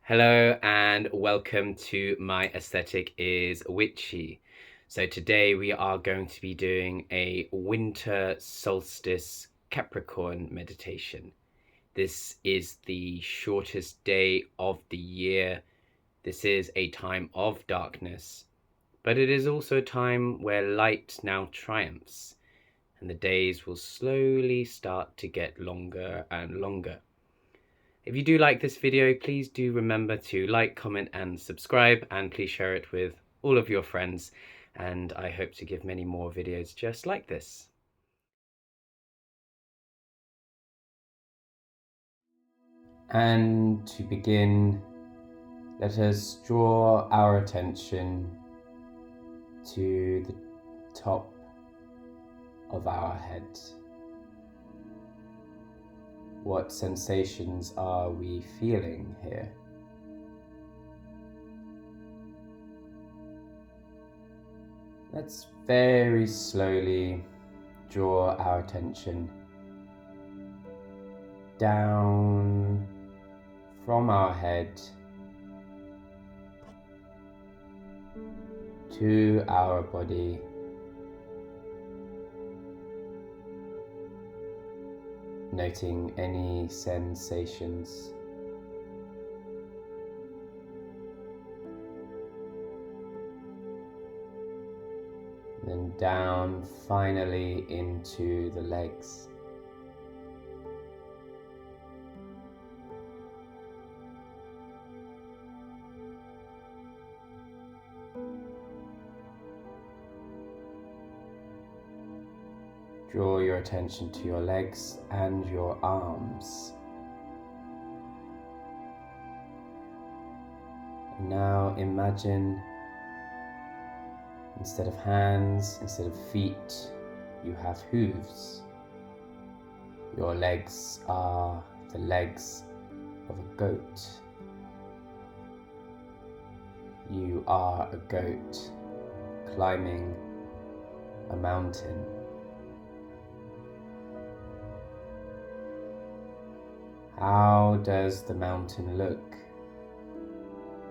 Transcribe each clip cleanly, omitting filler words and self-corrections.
Hello and welcome to My Aesthetic is Witchy. So today we are going to be doing a winter solstice Capricorn meditation. This is the shortest day of the year. This is a time of darkness, but it is also a time where light now triumphs and the days will slowly start to get longer and longer. If you do like this video, please do remember to like, comment and subscribe, and please share it with all of your friends, and I hope to give many more videos just like this. And to begin, let us draw our attention to the top of our head. What sensations are we feeling here? Let's very slowly draw our attention down from our head to our body, noting any sensations. Then down finally into the legs. Draw your attention to your legs and your arms. And now imagine, instead of hands, instead of feet, you have hooves. Your legs are the legs of a goat. You are a goat climbing a mountain. How does the mountain look?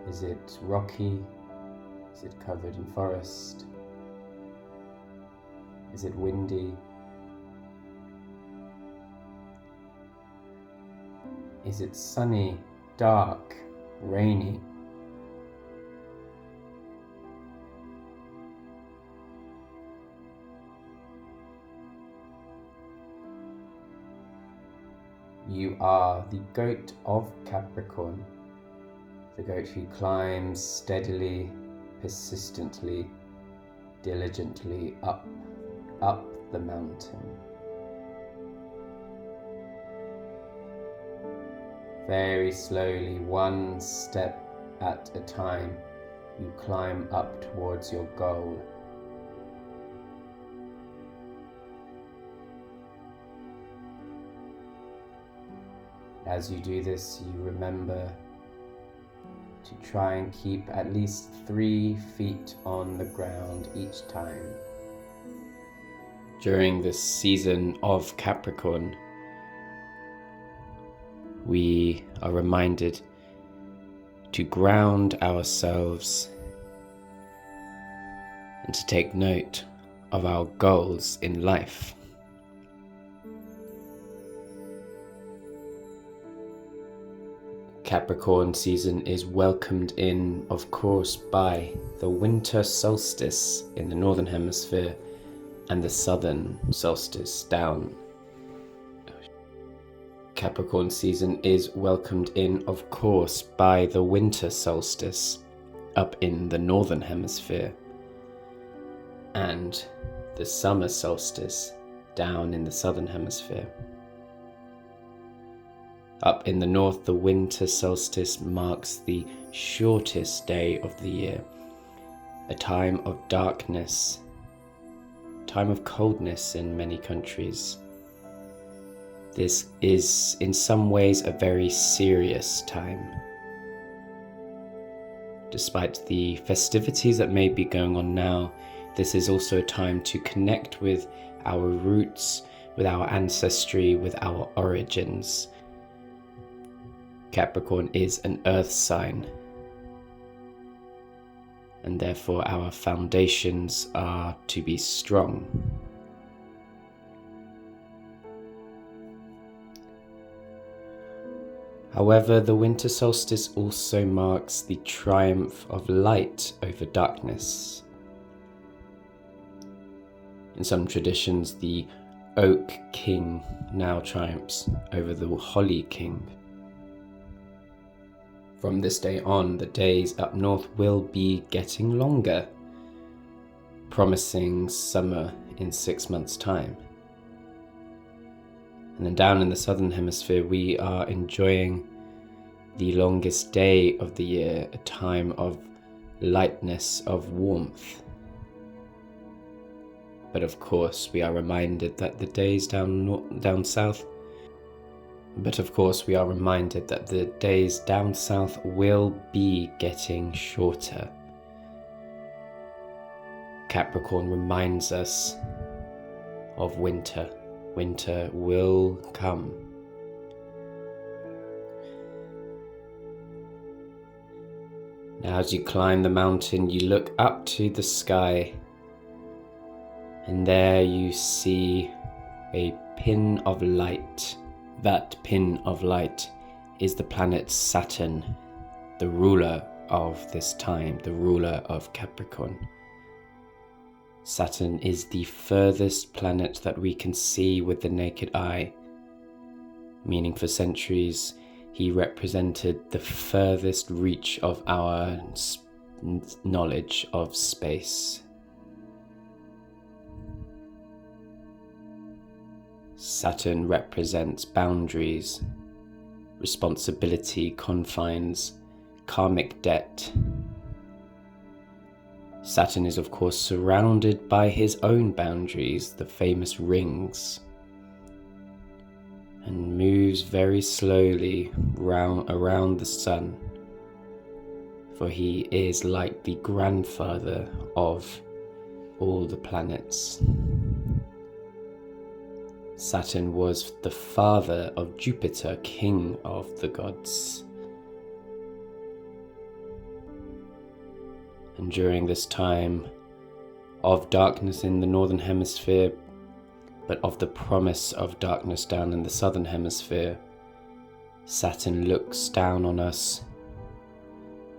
Is it rocky? Is it covered in forest? Is it windy? Is it sunny, dark, rainy? You are the goat of Capricorn, the goat who climbs steadily, persistently, diligently up the mountain. Very slowly, one step at a time, you climb up towards your goal. As you do this, you remember to try and keep at least 3 feet on the ground each time. During this season of Capricorn, we are reminded to ground ourselves and to take note of our goals in life. Capricorn season is welcomed in, of course, by the winter solstice in the northern hemisphere and the southern solstice down. Capricorn season is welcomed in, of course, by the winter solstice up in the northern hemisphere and the summer solstice down in the southern hemisphere. Up in the north, the winter solstice marks the shortest day of the year, a time of darkness, time of coldness in many countries. This is in some ways a very serious time. Despite the festivities that may be going on now, this is also a time to connect with our roots, with our ancestry, with our origins. Capricorn is an earth sign, and therefore our foundations are to be strong. However, the winter solstice also marks the triumph of light over darkness. In some traditions, the Oak King now triumphs over the Holly King. From this day on, the days up north will be getting longer, promising summer in 6 months' time. And then down in the southern hemisphere, we are enjoying the longest day of the year, a time of lightness, of warmth. But of course, we are reminded that the days down south will be getting shorter. Capricorn reminds us of winter. Winter will come. Now, as you climb the mountain, you look up to the sky, and there you see a pin of light. That pin of light is the planet Saturn, the ruler of this time, the ruler of Capricorn. Saturn is the furthest planet that we can see with the naked eye, meaning for centuries he represented the furthest reach of our knowledge of space. Saturn represents boundaries, responsibility, confines, karmic debt. Saturn is of course surrounded by his own boundaries, the famous rings, and moves very slowly around the sun, for he is like the grandfather of all the planets. Saturn was the father of Jupiter, king of the gods. And during this time of darkness in the northern hemisphere, but of the promise of darkness down in the southern hemisphere, Saturn looks down on us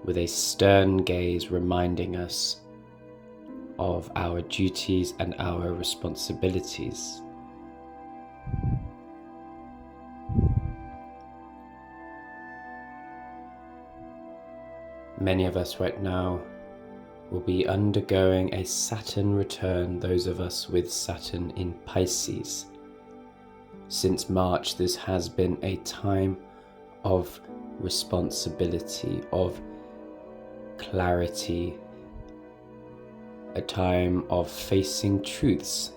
with a stern gaze, reminding us of our duties and our responsibilities. Many of us right now will be undergoing a Saturn return, those of us with Saturn in Pisces. Since March, this has been a time of responsibility, of clarity, a time of facing truths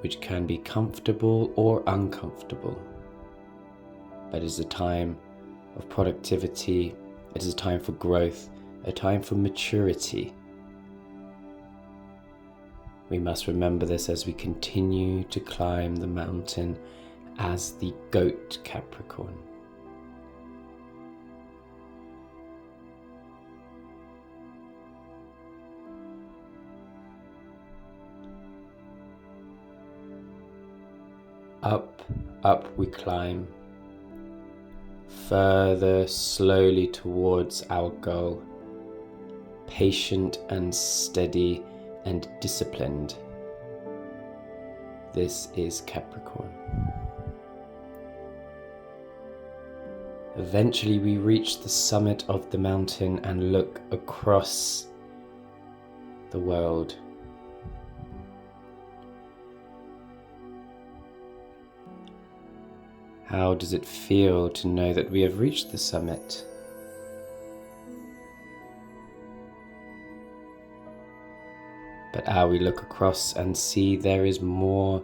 which can be comfortable or uncomfortable. But it is a time of productivity, it is a time for growth, a time for maturity. We must remember this as we continue to climb the mountain as the goat Capricorn. Up we climb, further slowly towards our goal, patient and steady and disciplined. This is Capricorn. Eventually we reach the summit of the mountain and look across the world. How does it feel to know that we have reached the summit? But we look across and see there is more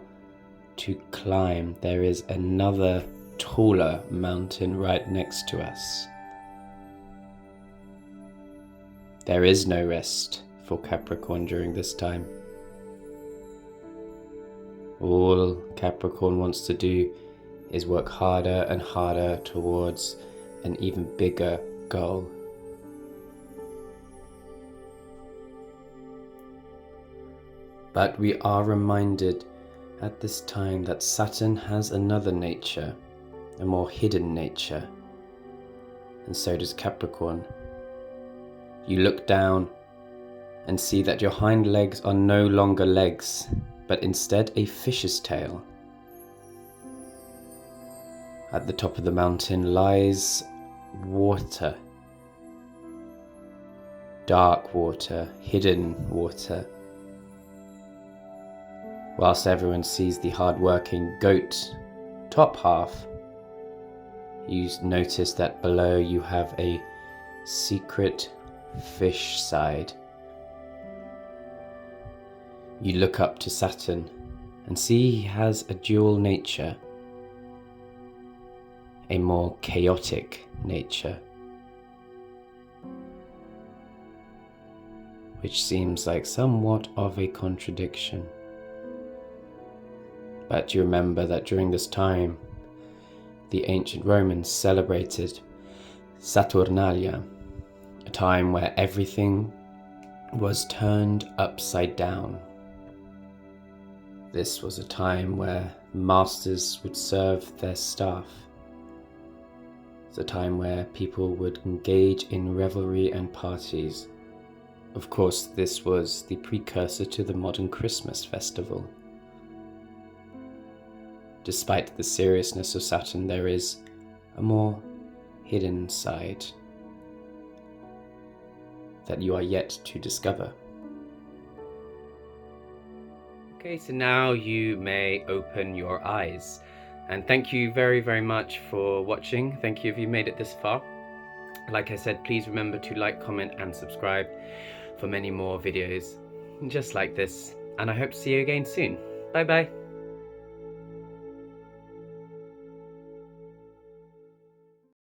to climb. There is another taller mountain right next to us. There is no rest for Capricorn during this time. All Capricorn wants to do is work harder and harder towards an even bigger goal. But we are reminded at this time that Saturn has another nature, a more hidden nature, and so does Capricorn. You look down and see that your hind legs are no longer legs, but instead a fish's tail. At the top of the mountain lies water, dark water, hidden water. Whilst everyone sees the hard-working goat top half, you notice that below you have a secret fish side. You look up to Saturn and see he has a dual nature, a more chaotic nature, which seems like somewhat of a contradiction. But you remember that during this time, the ancient Romans celebrated Saturnalia, a time where everything was turned upside down. This was a time where masters would serve their staff. It's a time where people would engage in revelry and parties. Of course, this was the precursor to the modern Christmas festival. Despite the seriousness of Saturn, there is a more hidden side that you are yet to discover. Okay, so now you may open your eyes. And thank you very, very much for watching. Thank you if you made it this far. Like I said, please remember to like, comment and subscribe for many more videos just like this. And I hope to see you again soon. Bye bye.